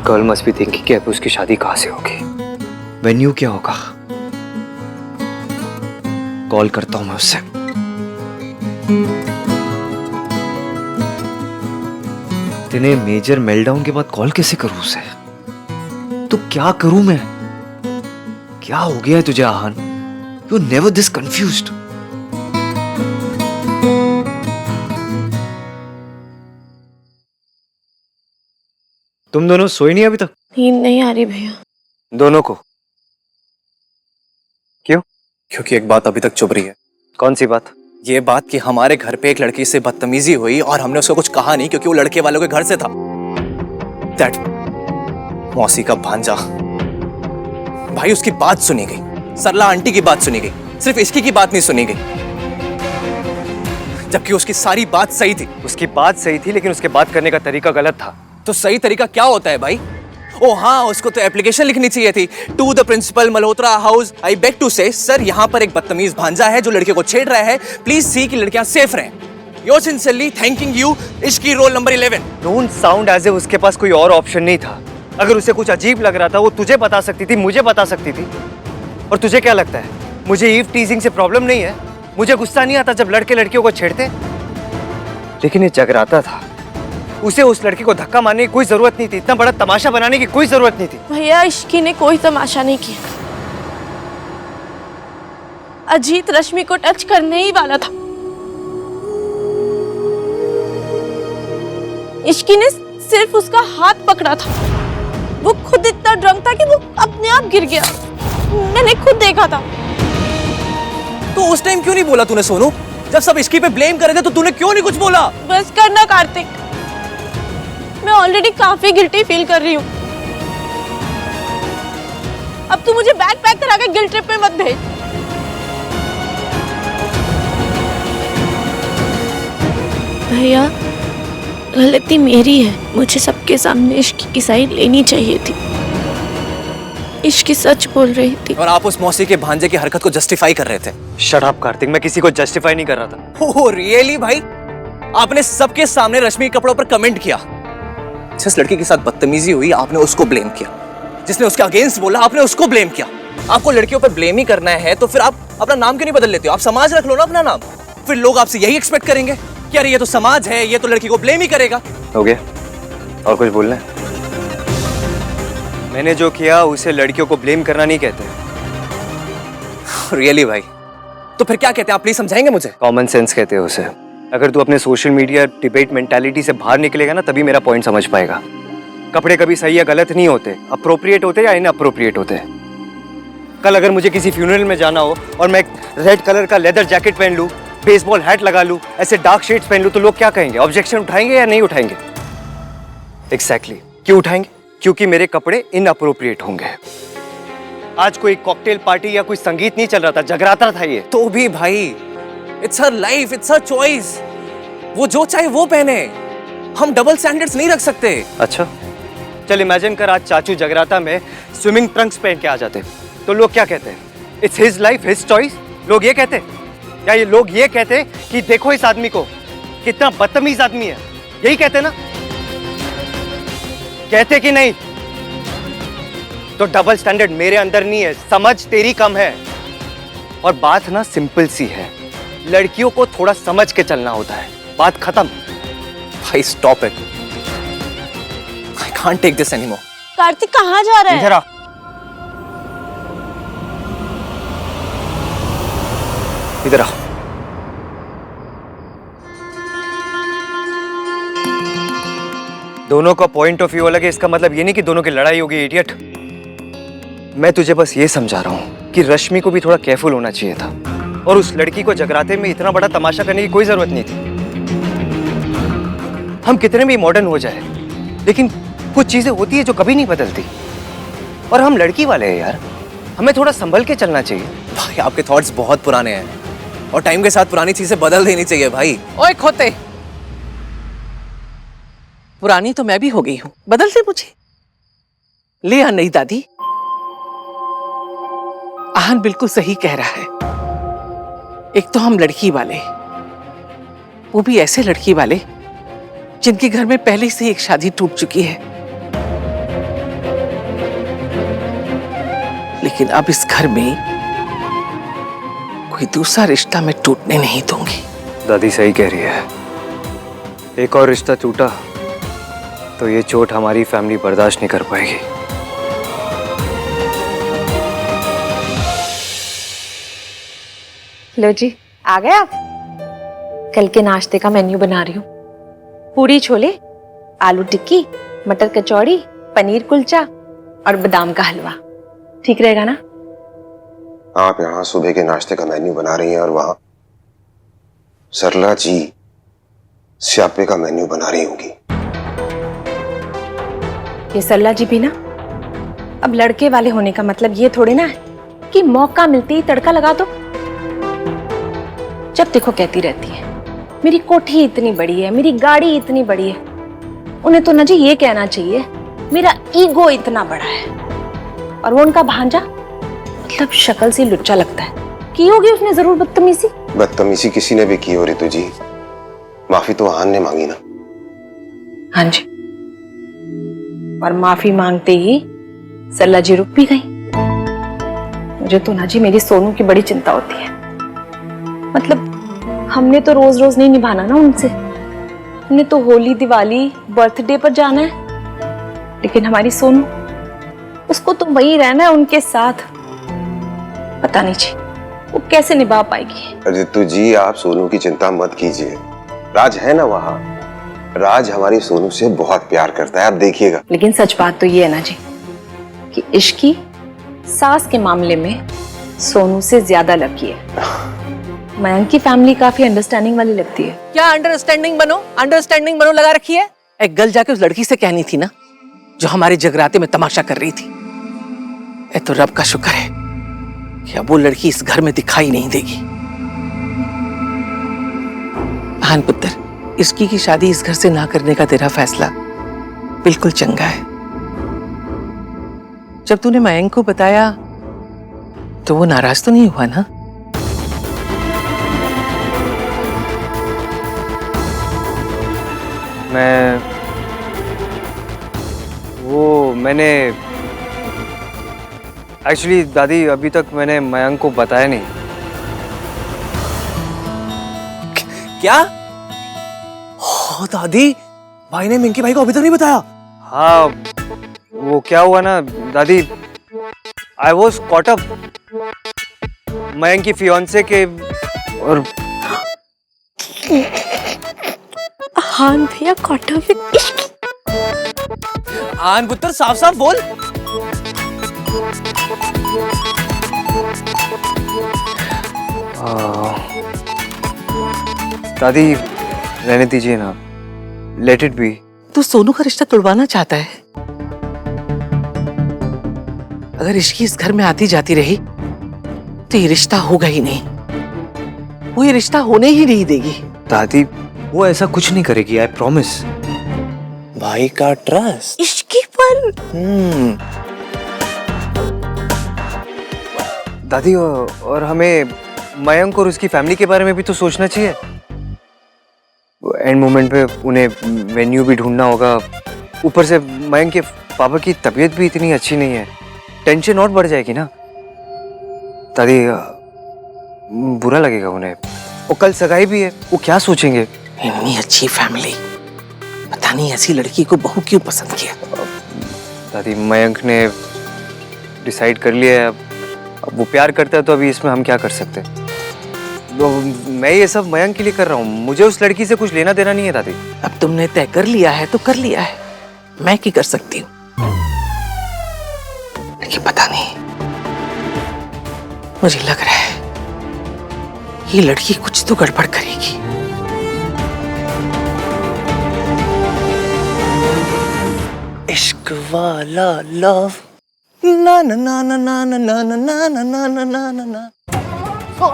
Girl must be thinking कि अब उसकी शादी कहां से होगी, वेन्यू क्या होगा। कॉल करता हूं मैं उससे। इतने मेजर मेल्टडाउन के बाद कॉल कैसे करूं उसे? तो क्या करूं मैं? क्या हो गया है तुझे Aahan? You never this confused. तुम दोनों सोई नहीं अभी तक? नींद नहीं आ रही भैया। दोनों को? क्यों? क्योंकि एक बात अभी तक चुभ रही है। कौन सी बात? ये बात कि हमारे घर पे एक लड़की से बदतमीजी हुई और हमने उसको कुछ कहा नहीं क्योंकि वो लड़के वालों के घर से था। दैट मौसी का भांजा। भाई उसकी बात सुनी गई, सरला आंटी की बात सुनी गई, सिर्फ इसकी की बात नहीं सुनी गई, जबकि उसकी सारी बात सही थी। उसकी बात सही थी लेकिन उसके बात करने का तरीका गलत था। तो सही तरीका क्या होता है भाई? ओ हाँ, उसको तो एप्लीकेशन लिखनी चाहिए थी। To the principal Malhotra house, I beg to say sir यहाँ पर एक बदतमीज भांजा है जो लड़के को छेड़ रहा है, प्लीज सी कि लड़कियां सेफ रहें। योर सिंसियरली थैंकिंग यू, इश्की roll number 11। Don't sound as if उसके पास कोई और ऑप्शन नहीं था। अगर उसे कुछ अजीब लग रहा था वो तुझे बता सकती थी, मुझे बता सकती थी। और तुझे क्या लगता है मुझे ईव टीजिंग से प्रॉब्लम नहीं है? मुझे गुस्सा नहीं आता जब लड़के लड़कियों को छेड़ते? लेकिन ये जगराता था, उसे उस लड़की को धक्का मारने की कोई जरूरत नहीं थी, इतना बड़ा तमाशा बनाने की कोई जरूरत नहीं थी। भैया इश्की ने कोई तमाशा नहीं किया। अजीत रश्मि को टच करने ही वाला था। इश्की ने सिर्फ उसका हाथ पकड़ा था। वो खुद इतना ड्रंक था कि वो अपने आप गिर गया। मैंने खुद देखा था। तो उस टाइम क्यों नहीं बोला तूने सोनू? जब सब इश्की पे ब्लेम कर रहे थे तो तूने क्यों नहीं कुछ बोला? बस करना कार्तिक, मैं ऑलरेडी काफी गिल्टी फील कर रही हूँ। अब तू मुझे बैग पैक करा के गिल्ट ट्रिप पे मत भेज। भैया गलती मेरी है, मुझे सबके सामने इश्क की साइड लेनी चाहिए थी। इश्क सच बोल रही थी और आप उस मौसी के भांजे की हरकत को जस्टिफाई कर रहे थे। शट अप कार्तिक, मैं किसी को जस्टिफाई नहीं कर रहा था। ओह रियली भाई? आपने सबके सामने रश्मि के कपड़ों पर कमेंट किया। जिस लड़की के साथ बदतमीजी हुई आपने उसको ब्लेम किया, जिसने उसके अगेंस्ट बोला आपने उसको ब्लेम किया। आपको लड़कियों पर ब्लेम ही करना है तो फिर आप अपना नाम क्यों नहीं बदल लेते हो? आप समाज रख लो ना अपना नाम। फिर लोग आपसे यही एक्सपेक्ट करेंगे कि अरे ये तो समाज है, ये तो लड़की को ब्लेम ही करेगा। हो गया? और कुछ बोलना है? मैंने जो किया उसे लड़कियों को ब्लेम करना नहीं कहते। रियली भाई? तो फिर क्या कहते हैं आप? प्लीज समझाएंगे मुझे। कॉमन सेंस कहते हैं उसे। अगर तू अपने सोशल मीडिया डिबेट मेंटालिटी से बाहर निकलेगा ना तभी मेरा पॉइंट समझ पाएगा। कपड़े कभी सही या गलत नहीं होते, अप्रोप्रिएट होते या इनअप्रोप्रिएट होते। कल अगर मुझे किसी फ्यूनरल में जाना हो और मैं एक रेड कलर का लेदर जैकेट पहन लूं, बेसबॉल हैट लगा लूं, ऐसे डार्क शेड्स पहन लूं तो लोग क्या कहेंगे? ऑब्जेक्शन उठाएंगे या नहीं उठाएंगे? एग्जैक्टली। क्यों उठाएंगे? क्योंकि मेरे कपड़े इनअप्रोप्रिएट होंगे। आज कोई कॉकटेल पार्टी या कोई संगीत नहीं चल रहा था, जगराता था ये। तो भी भाई it's her life, it's her choice. वो जो चाहे वो पहने, हम डबल स्टैंडर्ड्स नहीं रख सकते। अच्छा चल इमेजिन कर आज चाचू जगराता में स्विमिंग ट्रंक्स पहन के आ जाते तो लोग क्या कहते हैं? It's his life, his choice. लोग ये कहते या ये लोग ये कहते कि देखो इस आदमी को, कितना बदतमीज आदमी है, यही कहते ना? कहते कि नहीं? तो डबल स्टैंडर्ड मेरे अंदर नहीं है, समझ तेरी कम है। और बात ना सिंपल सी है, लड़कियों को थोड़ा समझ के चलना होता है, बात खत्म। भाई stop it, I can't take this anymore. Kartik कहाँ जा रहा है? इधर आ। इधर आ। दोनों का पॉइंट ऑफ व्यू अलग है, इसका मतलब ये नहीं कि दोनों की लड़ाई होगी, इडियट। मैं तुझे बस ये समझा रहा हूं कि रश्मि को भी थोड़ा केयरफुल होना चाहिए था और उस लड़की को जगराते में इतना बड़ा तमाशा करने की कोई जरूरत नहीं थी। हम कितने भी मॉडर्न हो जाए लेकिन कुछ चीजें होती है जो कभी नहीं बदलती। और हम लड़की वाले हैं यार, हमें थोड़ा संभल के चलना चाहिए। भाई आपके थॉट्स बहुत पुराने हैं और टाइम के साथ पुरानी चीजें बदल देनी चाहिए भाई। ओए खोते, पुरानी तो मैं भी हो गई हूं, बदल दे मुझे। ले आ नहीं दादी, आहन बिल्कुल सही कह रहा है। एक तो हम लड़की वाले, वो भी ऐसे लड़की वाले जिनके घर में पहले से एक शादी टूट चुकी है। लेकिन अब इस घर में कोई दूसरा रिश्ता मैं टूटने नहीं दूंगी। दादी सही कह रही है, एक और रिश्ता टूटा तो ये चोट हमारी फैमिली बर्दाश्त नहीं कर पाएगी। लो जी, आ गए आप। कल के नाश्ते का मेन्यू बना रही हूँ। पूरी छोले, आलू टिक्की, मटर कचौड़ी, पनीर कुलचा और बादाम का हलवा। ठीक रहेगा ना? आप यहाँ सुबह के नाश्ते का मेन्यू बना रही हैं और वहां सरला जी स्यापे का मेन्यू बना रही होंगी। ये सरला जी भी ना, अब लड़के वाले होने का मतलब ये थोड़े ना है कि मौका मिलते ही तड़का लगा दो। जब देखो कहती रहती है मेरी कोठी इतनी बड़ी है, मेरी गाड़ी इतनी बड़ी है। उन्हें तो ना जी ये कहना चाहिए मेरा ईगो इतना बड़ा है। और वो उनका भांजा मतलब शक्ल से लुच्चा लगता है। की होगी उसने जरूर बदतमीजी। बदतमीजी किसी ने भी की हो रितु जी, माफी तो आहान ने मांगी ना। हाँ जी, और माफी मांगते ही सरला जी रुक भी गई। मुझे तो ना जी मेरी सोनू की बड़ी चिंता होती है। मतलब हमने तो रोज रोज नहीं निभाना ना उनसे, हमने तो होली दिवाली बर्थडे पर जाना है। लेकिन हमारी सोनू, उसको तो वही रहना है उनके साथ। पता नहीं जी वो कैसे निभा पाएगी। रितु जी आप सोनू की चिंता मत कीजिए, राज है ना वहाँ। राज हमारी सोनू से बहुत प्यार करता है, आप देखिएगा। लेकिन सच बात तो ये है ना जी कि इश्क की सास के मामले में सोनू से ज्यादा लकी है। मयंक की फैमिली काफी अंडरस्टैंडिंग वाली लगती है। क्या अंडरस्टैंडिंग बनो लगा रखी है? एक गल जाके उस लड़की से कहनी थी ना जो हमारे जगराते में तमाशा कर रही थी। ए तो रब का शुक्र है कि अब वो लड़की इस घर में दिखाई नहीं देगी। बहन पुत्र, इसकी की शादी इस घर से ना करने का तेरा फैसला बिल्कुल चंगा है। जब तूने मयंक को बताया तो वो नाराज तो नहीं हुआ ना? मैंने एक्चुअली दादी अभी तक मैंने मयंक को बताया नहीं। क्या? हो दादी, भाई ने मिंकी भाई को अभी तक नहीं बताया? हाँ, वो क्या हुआ ना दादी, I was caught up Mayank की फियांसे के। और हाँ भैया, कॉट अप विद इश्क। आन पुत्र साफ साफ बोल। दादी रहने दीजिए ना, लेट इट बी। तू सोनू का रिश्ता तोड़वाना चाहता है? अगर इश्की इस घर में आती जाती रही तो ये रिश्ता होगा ही नहीं। वो ये रिश्ता होने ही नहीं देगी। दादी वो ऐसा कुछ नहीं करेगी, आई प्रॉमिस। भाई का ट्रस्ट इश्की पर। दादी और हमें मयंक और उसकी फैमिली के बारे में भी तो सोचना चाहिए। एंड मोमेंट पे उन्हें मेन्यू भी ढूंढना होगा। ऊपर से मयंक के पापा की तबीयत भी इतनी अच्छी नहीं है, टेंशन और बढ़ जाएगी ना दादी। बुरा लगेगा उन्हें। वो कल सगाई भी है, वो क्या सोचेंगे। इतनी अच्छी फैमिली, पता नहीं ऐसी लड़की को बहू क्यों पसंद किया। दादी मयंक ने डिसाइड कर लिया है, अब वो प्यार करता है तो अभी इसमें हम क्या कर सकते हैं। मैं ये सब मयंक के लिए कर रहा हूँ, मुझे उस लड़की से कुछ लेना देना नहीं है दादी। अब तुमने तय कर लिया है तो कर लिया है, मैं क्या कर सकती हूँ। लेकिन पता नहीं, मुझे लग रहा है ये लड़की कुछ तो गड़बड़ करेगी। इश्क वाला लव ना ना ना ना ना ना ना ना ना ना ना ना ना ना ना।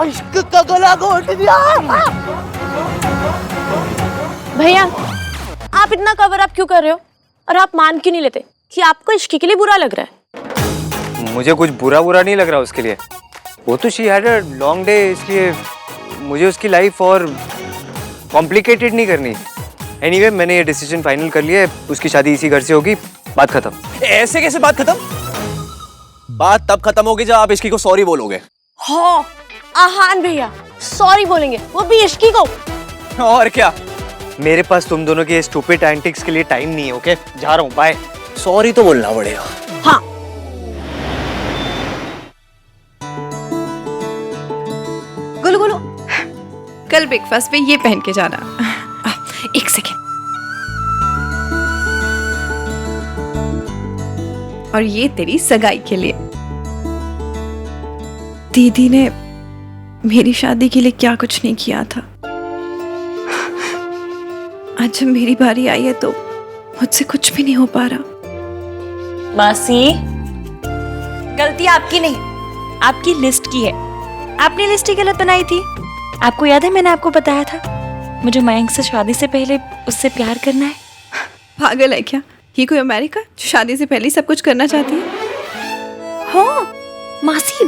इश्क का गला घोट दिया। भैया आप इतना कवर अप क्यों कर रहे हो, और आप मान क्यों नहीं लेते कि आपको इश्क के लिए बुरा लग रहा है? मुझे कुछ बुरा नहीं लग रहा उसके लिए। वो तो she had a long day, इसलिए मुझे उसकी लाइफ और कॉम्प्लिकेटेड नहीं करनी। एनीवे मैंने ये डिसीजन फाइनल कर लिया है, उसकी शादी इसी घर से होगी, बात खत्म। ऐसे कैसे बात खत्म? बात तब खत्म होगी जब आप इश्की को सॉरी बोलोगे। हाँ आहान भैया सॉरी बोलेंगे, वो भी इश्की को। और क्या? मेरे पास तुम दोनों के स्टूपिड एंटिक्स के लिए टाइम नहीं है। ओके, जा रहा हूँ, बाय। सॉरी तो बोलना पड़ेगा। हाँ गुलू गुलू, कल ब्रेकफास्ट पे ये पहन के जाना। एक सेकेंड। और ये तेरी सगाई के लिए। दीदी ने मेरी शादी के लिए क्या कुछ नहीं किया था। आज जब मेरी बारी आई है तो मुझसे कुछ भी नहीं हो पा रहा। मासी, गलती आपकी नहीं, आपकी लिस्ट की है। आपने लिस्ट ही गलत बनाई थी। आपको याद है मैंने आपको बताया था मुझे मयंक से शादी से पहले उससे प्यार करना है। पागल है क्या? ये कोई अमेरिका जो शादी से पहले ही सब कुछ करना चाहती है? हाँ मासी,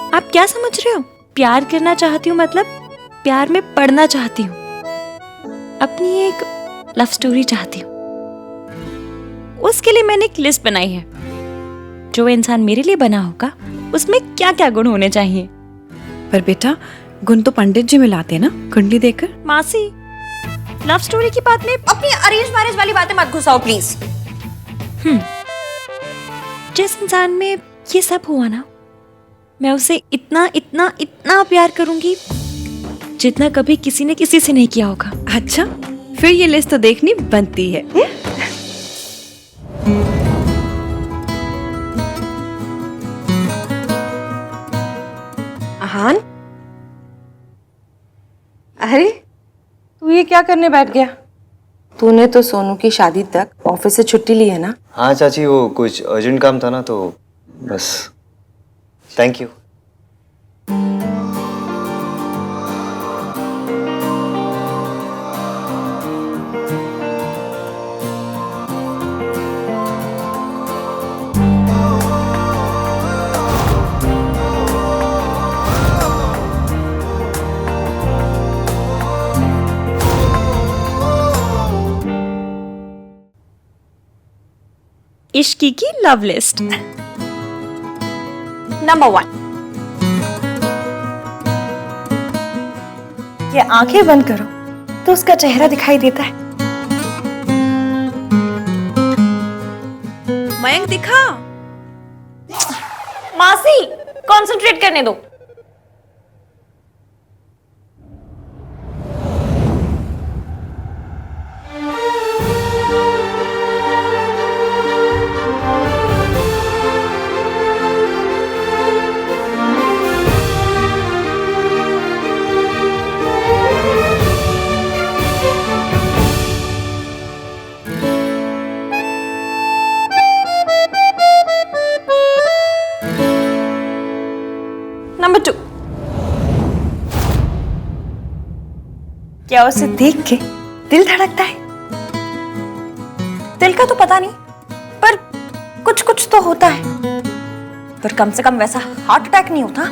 आप क्या समझ रहे हो? प्यार करना चाहती हूँ मतलब प्यार में पड़ना चाहती हूँ। अपनी एक लव स्टोरी चाहती हूँ। उसके लिए मैंने एक लिस्ट बनाई है। जो इंसान मेरे लिए बना होगा उसमें क्या क्या गुण होने चाहिए। पर बेटा, गुण तो पंडित जी मिलाते ना कुंडली देकर। मासी, लव स्टोरी की बात में अपनी अरेंज मैरिज वाली बातें मत घुसाओ प्लीज। जिस इंसान में ये सब हुआ ना, मैं उसे इतना इतना इतना प्यार करूंगी जितना कभी किसी ने किसी से नहीं किया होगा। अच्छा, फिर ये लिस्ट तो देखनी बनती है। आहान, अरे तू ये क्या करने बैठ गया? तूने तो सोनू की शादी तक ऑफिस से छुट्टी ली है ना? हाँ चाची, वो कुछ अर्जेंट काम था ना, तो बस। Thank you. इश्की की लव लिस्ट। नंबर 1, ये आंखें बंद करो तो उसका चेहरा दिखाई देता है। मयंक दिखा। मासी कंसंट्रेट करने दो। नंबर 2, क्या उसे देख के दिल धड़कता है? दिल का तो पता नहीं, पर कुछ कुछ तो होता है। पर कम से कम वैसा हार्ट अटैक नहीं होता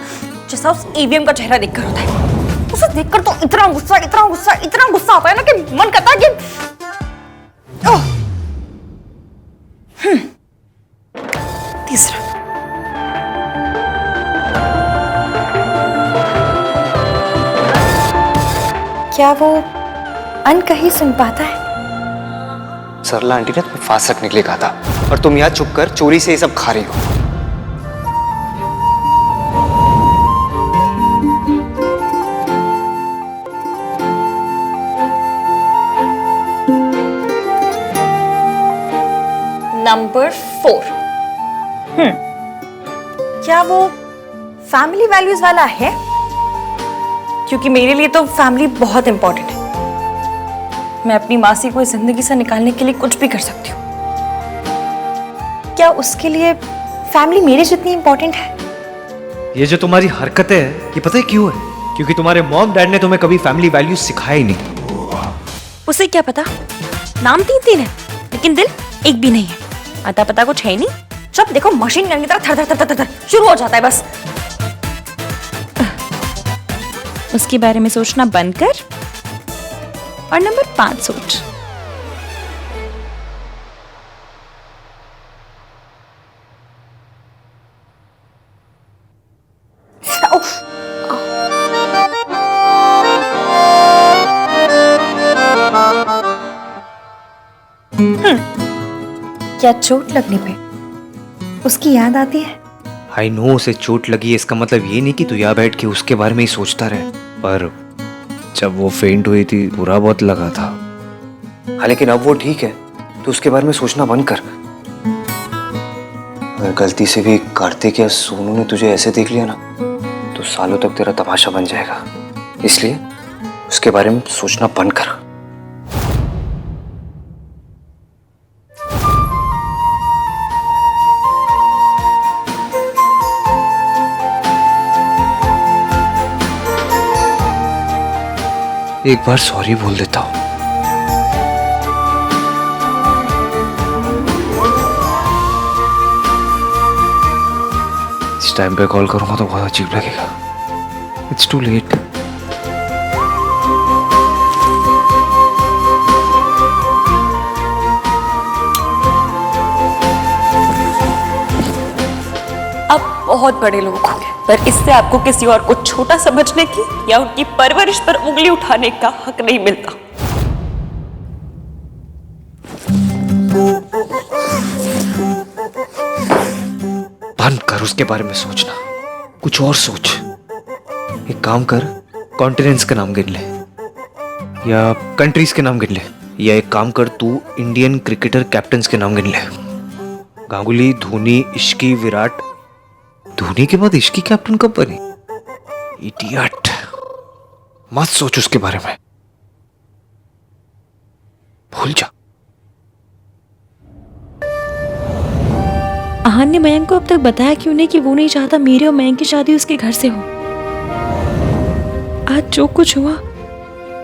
जैसा उस ईवीएम का चेहरा देखकर होता है। उसे देखकर तो इतना गुस्सा इतना गुस्सा इतना गुस्सा आता है ना कि मन करता है कि तीसरा, क्या वो अनकही सुन पाता है? सरला आंटी ने तुम्हें फांस रखने के लिए कहा था और तुम यहाँ चुप कर चोरी से ये सब खा रही हो। नंबर 4, क्या वो फैमिली वैल्यूज वाला है? क्योंकि मेरे लिए तो फैमिली बहुत इंपॉर्टेंट है। मैं अपनी मासी को इस जिंदगी से निकालने के लिए कुछ भी कर सकती हूँ। क्या उसके लिए फैमिली मेरे जितनी इंपॉर्टेंट है? ये जो तुम्हारी हरकतें हैं, ये पता है क्यों है? क्योंकि तुम्हारे मॉम डैड ने तुम्हें कभी फैमिली वैल्यूज सिखाया ही नहीं। उसे क्या पता? नाम 3 है लेकिन दिल एक भी नहीं है। अता पता कुछ है ही नहीं। जब देखो मशीन गन की तरह थर थर थर थर थर शुरू हो जाता है बस। उसके बारे में सोचना बंद कर और नंबर 5 सोच। क्या चोट लगने पे उसकी याद आती है? आई नो उसे चोट लगी है, इसका मतलब ये नहीं कि तू यहाँ बैठ के उसके बारे में ही सोचता रहे, पर जब वो फेंट हुई थी बुरा बहुत लगा था। हाँ लेकिन अब वो ठीक है, तो उसके बारे में सोचना बंद कर। अगर गलती से भी कार्तिक या सोनू ने तुझे ऐसे देख लिया ना तो सालों तक तेरा तमाशा बन जाएगा, इसलिए उसके बारे में सोचना बंद कर। एक बार सॉरी बोल देता हूं। इस टाइम पे कॉल करूंगा तो बहुत अजीब लगेगा। It's too late. आप बहुत बड़े लोग हो गए, पर इससे आपको किसी और को छोटा समझने की या उनकी परवरिश पर उंगली उठाने का हक नहीं मिलता। बंद कर उसके बारे में सोचना, कुछ और सोच। एक काम कर, कॉन्टिनेंट्स का नाम गिन ले या कंट्रीज के नाम गिन ले, या एक काम कर तू इंडियन क्रिकेटर कैप्टन्स के नाम गिन ले। गांगुली, धोनी, इश्की, विराट। धोनी के बाद इश्की कैप्टन कब बनी? इडियट। मत सोच उसके बारे में, भूल जा। आहान ने मयंक को अब तक बताया क्यों नहीं कि वो नहीं चाहता मेरे और मयंक की शादी उसके घर से हो? आज जो कुछ हुआ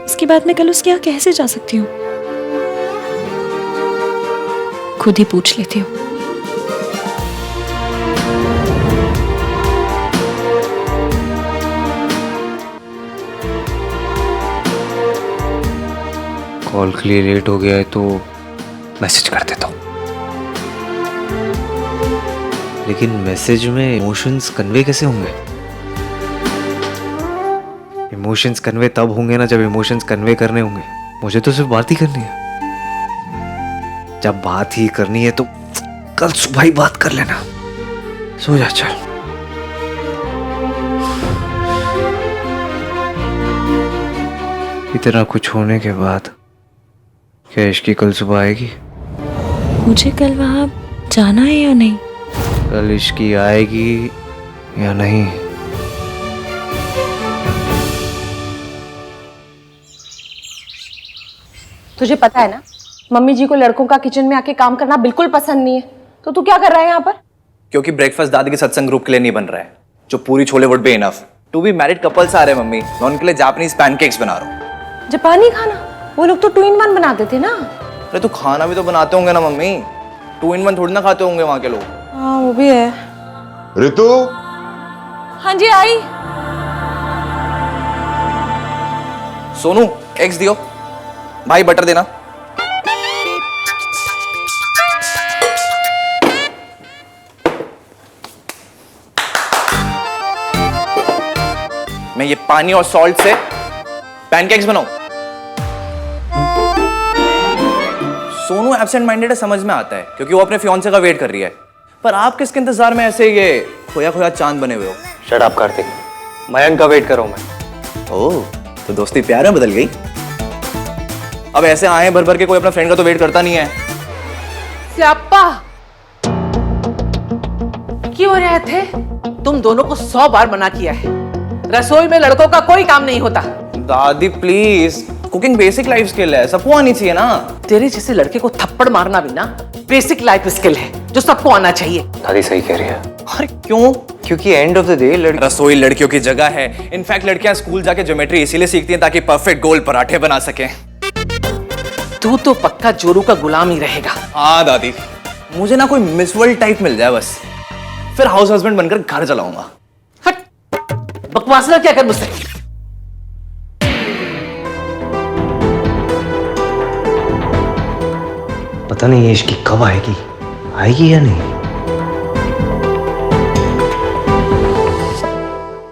उसके बाद मैं कल उसके यहाँ कैसे जा सकती हूँ? खुद ही पूछ लेती हूँ। कॉल के लिए लेट हो गया है तो मैसेज कर देता हूँ, लेकिन मैसेज में इमोशंस कन्वे कैसे होंगे? इमोशंस कन्वे तब होंगे ना जब इमोशंस कन्वे करने होंगे। मुझे तो सिर्फ बात ही करनी है। जब बात ही करनी है तो कल सुबह ही बात कर लेना। सो जा चल। इतना कुछ होने के बाद क्या इश्की कल सुबह आएगी? मुझे कल वहां जाना है या नहीं? कल इश्की आएगी या नहीं? तुझे पता है ना, मम्मी जी को लड़कों का किचन में आके काम करना बिल्कुल पसंद नहीं है, तो तू क्या कर रहा है यहाँ पर? क्योंकि ब्रेकफास्ट दादी के सत्संग ग्रुप के लिए नहीं बन रहा है, जो puri chole would be enough. To be married couples आ रहे हैं मम्मी, मैं उनके लिए जापानीज पैनकेक्स बना रहा हूँ। जापानी खाना? वो लोग तो 2 in 1 बनाते थे ना। अरे तो खाना भी तो बनाते होंगे ना मम्मी, 2 in 1 थोड़ी ना खाते होंगे वहां के लोग। हाँ वो भी है। ऋतु, हाँ जी आई। सोनू एग्स दियो, भाई बटर देना। मैं ये पानी और सॉल्ट से पैनकेक्स बनाऊं। सोनू एब्सेंट माइंडेड है, समझ में आता है, क्योंकि वो अपने फियांसे का वेट कर रही है। पर आप किसके इंतजार में ऐसे ये खोया खोया चांद बने हुए हो? शट अप कार्तिक, मयंक का वेट करो मैं। ओह, तो दोस्ती प्यार में बदल गई। अब ऐसे आए भर भर के कोई अपना फ्रेंड का तो वेट करता नहीं है। स्याप्पा, क्यों रहे थे? तुम दोनों को 100 बार मना किया है, रसोई में लड़कों का कोई काम नहीं होता। दादी please, cooking basic life skill है, सबको आनी चाहिए ना। तेरे जैसे लड़के को थप्पड़ मारना भी ना बेसिक लाइफ स्किल है, जो सबको आना चाहिए। दादी सही कह रही है। अरे क्यों? क्योंकि एंड ऑफ द डे रसोई लड़कियों की जगह है। इनफैक्ट लड़कियां स्कूल जाके ज्योमेट्री इसीलिए सीखती हैं ताकि परफेक्ट गोल पराठे बना सकें। तू तो पक्का जोरू का गुलाम ही रहेगा। हाँ दादी, मुझे ना कोई मिस वर्ल्ड टाइप मिल जाए बस, फिर हाउस हस्बैंड बनकर घर चलाऊंगा। हट, बकवास ना क्या कर मुझसे। पता नहीं ये इश्की कब आएगी, आएगी या नहीं?